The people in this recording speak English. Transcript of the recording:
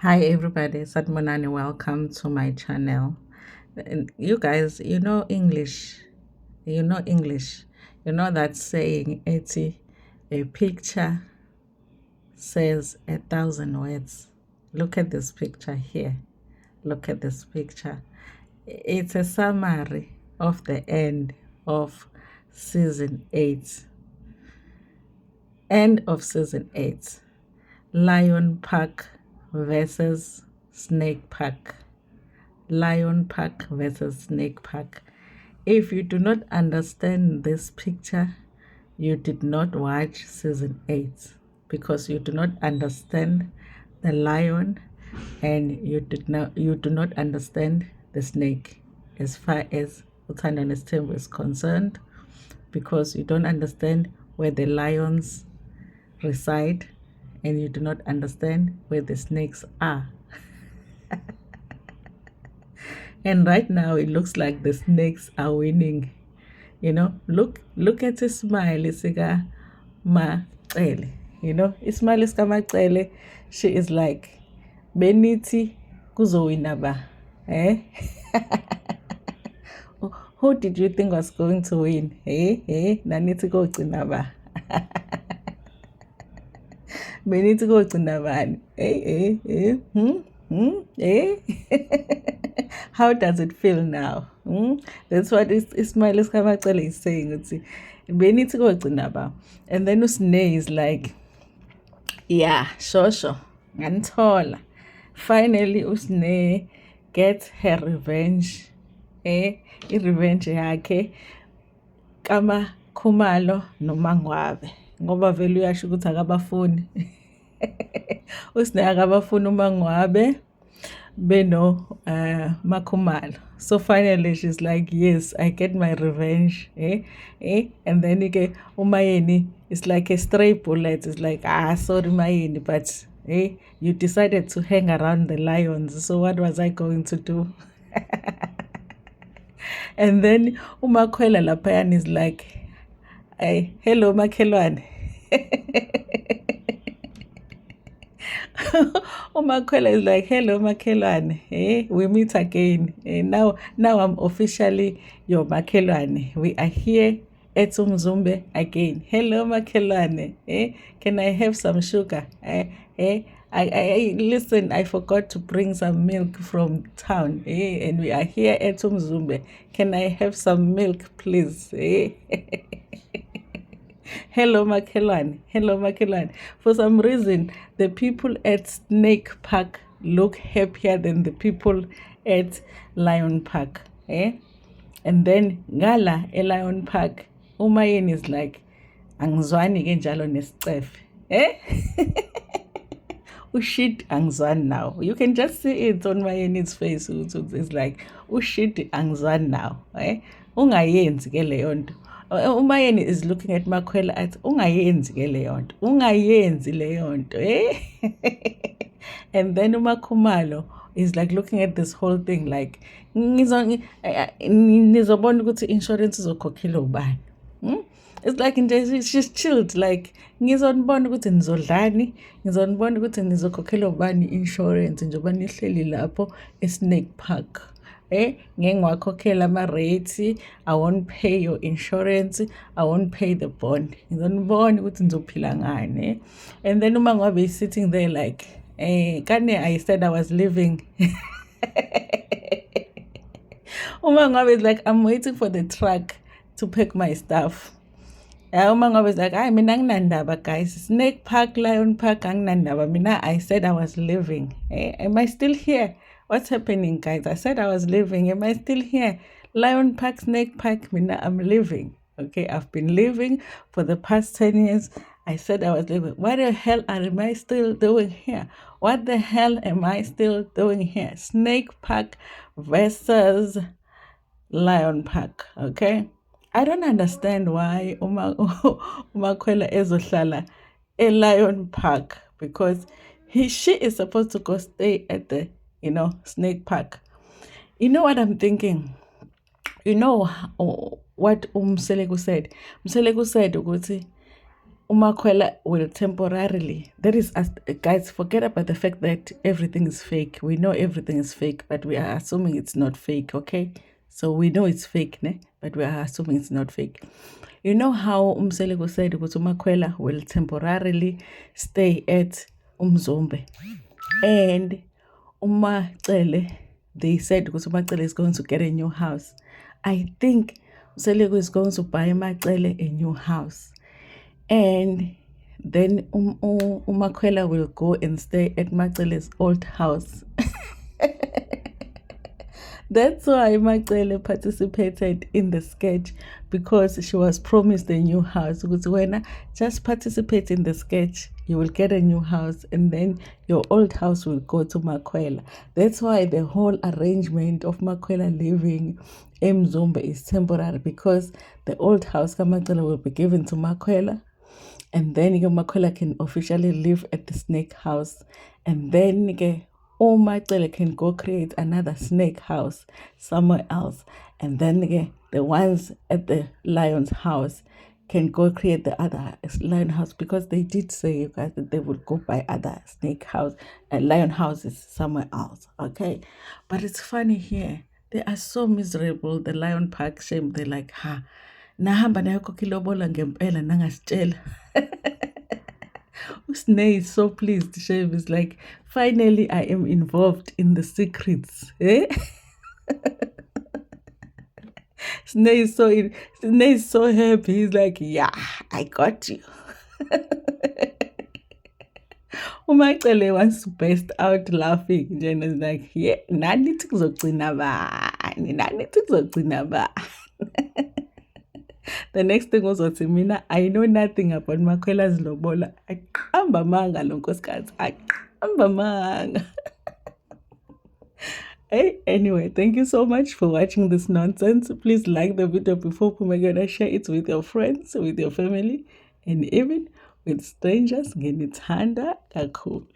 Hi everybody, Satmonani, welcome to my channel. And you guys, you know English. You know English. You know that saying, Eti, a picture says 1,000 words. Look at this picture here. Look at this picture. It's a summary of the end of season 8. End of season 8. Lion Park versus Snake Park. Lion Park versus Snake Park. If you do not understand this picture, you did not watch season 8 because you do not understand the lion and you do not understand the snake as far as Uthandane Sithembu is concerned, because you don't understand where the lions reside and you do not understand where the snakes are. And right now it looks like the snakes are winning. You know, look at the smile Sika Macele. You know, ismile Sika Macele, she is like Beniti kuzowina ba. Eh? Who did you think was going to win? Nanithi kogcina ba. Benithi kogcina bani? How does it feel now? That's what Ismail Kamacele is saying. Benithi kogcina ba. And then Usne is like, yeah, sure. Nganithola. Finally, Usne gets her revenge. I-revenge yakhe kama Khumalo noMangwabe, ngoba vele uyasho ukuthi akabafuni Usne akabafuni uMangwabe beno Makhumalo. So finally she's like, yes, I get my revenge. And then uMayeni is like a stray bullet. It's like, sorry Mayeni, but you decided to hang around the lions, so what was I going to do? And then uMakhwela laphayana is like, hey, hello makhelwane. Umakhwela is like, hello makhelwane. We meet again. Now I'm officially your makhelwane. We are here at Umzumbe again. Hello makhelwane. Can I have some sugar? I listen, I forgot to bring some milk from town. And we are here at Umzumbe. Can I have some milk, please? Hello, Makelani. Hello, Makelani. For some reason, the people at Snake Park look happier than the people at Lion Park. And then Gala at Lion Park, Umayeni is like, angizwani ke njalo nesicefe. Ushit angizwani now. You can just see it on Mayeni's face. It's like, ushit angizwani now. Ungayenzi ke leyo nto. Umayeni is looking at Makhwela at ungayenzi ke leyo nto. Ungayenzi leyo nto. And then uMakhumalo is like looking at this whole thing like, nizobona ukuthi insurance izokhokhela ubani. It's like she's chilled, like ngizonibona ukuthi nizodlani, ngizonibona ukuthi nizokhokhela ubani insurance njengoba nihleli lapho eSnake Park. Ngeke ngiwakhokhela ama-rates, I won't pay your insurance, I won't pay the bond. Ngizonibona ukuthi nizophila ngani. And then uMangwabe is sitting there like, kane I said I was leaving. UMangwabe is like, I'm waiting for the truck to pack my stuff. UMangwabe is like, mina anginandaba guys, Snake Park, Lion Park, anginandaba. Mina, I said I was leaving. Am I still here? What's happening, guys? I said I was leaving. Am I still here? Lion Park, Snake Park, mina, I'm leaving. Okay, I've been leaving for the past 10 years. I said I was leaving. What the hell am I still doing here? What the hell am I still doing here? Snake Park versus Lion Park, okay? I don't understand why Umakhwela ezohlala Lion Park, because she is supposed to go stay at the Snake Park. You know what I'm thinking? You know what Mseleku said? Mseleku said ukuthi Umakwela will temporarily, that is, guys, forget about the fact that everything is fake. We know everything is fake, but we are assuming it's not fake, okay? So we know it's fake, ne? But we are assuming it's not fake. You know how Umseleko said ukuthi uMakwela will temporarily stay at Umzombe, and Umacele, they said because Umacele is going to get a new house. I think Umseleko is going to buy Macele a new house, and then Umakwela will go and stay at Macele's old house. That's why Macele participated in the sketch, because she was promised a new house. Because when just participate in the sketch, you will get a new house, and then your old house will go to Makwela. That's why the whole arrangement of Makwela living in Mzumba is temporary, because the old house Kamakwela will be given to Makwela, and then Makwela can officially live at the snake house, and then Macele can go create another snake house somewhere else, and then the ones at the lion's house can go create the other lion house, because they did say, you guys, that they would go buy other snake house and lion houses somewhere else, okay? But it's funny here, they are so miserable. The Lion Park shame, they're like, ha, nahamba nayakho kilobola ngempela nangasitshela. Usnay is so pleased. Shame is like, finally I am involved in the secrets. Eh? Snay is so happy. He's like, yeah, I got you. Umacele wants to burst out laughing. Jen is like, yeah, nani tikuzogcina bani, nani tikuzogcina bani. The next thing was mina, I know nothing about Makwela's lobola. Aqamba manga lo nkosikazi, aqamba manga. Hey, anyway, thank you so much for watching this nonsense. Please like the video before Pumagana, share it with your friends, with your family, and even with strangers. Ngenithanda kakhulu.